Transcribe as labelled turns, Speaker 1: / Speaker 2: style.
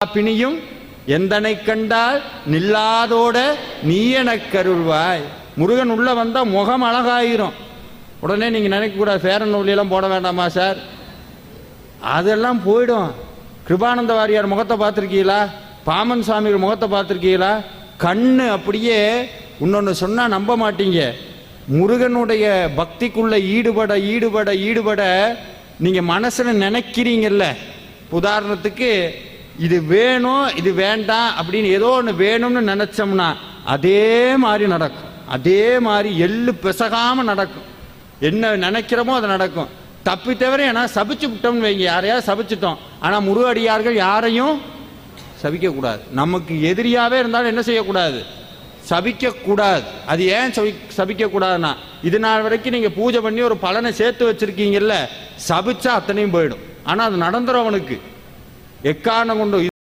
Speaker 1: பிணியும் எந்தனை கண்டால் நில்லாதோட நீ எனக் கருள்வாய். முருகன் உள்ள வந்தா முகம் அழகாயிரும். உடனே நீங்க நினைக்க கூடாது ஃபேர் அண்ட் லவ்லி எல்லாம் போட வேண்டாமா சார், அதெல்லாம் போயிடும். கிருபானந்த வாரியார் முகத்தை பார்த்துருக்கீங்களா? பாமன் சுவாமிகள் முகத்தை பார்த்துருக்கீங்களா? கண்ணு அப்படியே. இன்னொன்னு சொன்னா நம்ப மாட்டீங்க, முருகனுடைய பக்திக்குள்ள ஈடுபட ஈடுபட ஈடுபட நீங்க மனசுல நினைக்கிறீங்கல்ல, உதாரணத்துக்கு இது வேணும் இது வேண்டாம் அப்படின்னு ஏதோ ஒன்று வேணும்னு நினைச்சோம்னா அதே மாதிரி நடக்கும். அதே மாதிரி எள்ளு பிசகாம நடக்கும். என்ன நினைக்கிறோமோ அது நடக்கும். தப்பி தவிர ஏன்னா சபிச்சு விட்டோம்னு வைங்க, யாரையாவது சபிச்சிட்டோம். ஆனால் முருகடியார்கள் யாரையும் சபிக்க கூடாது. நமக்கு எதிரியாவே இருந்தாலும் என்ன செய்யக்கூடாது? சபிக்க கூடாது. அது ஏன் சபிக்க கூடாதுன்னா, இது நாள் வரைக்கும் நீங்க பூஜை பண்ணி ஒரு பலனை சேர்த்து வச்சிருக்கீங்கல்ல, சபிச்சா அத்தனையும் போயிடும். ஆனா அது நடந்துரும் அவனுக்கு எக்காரணம் கொண்டு.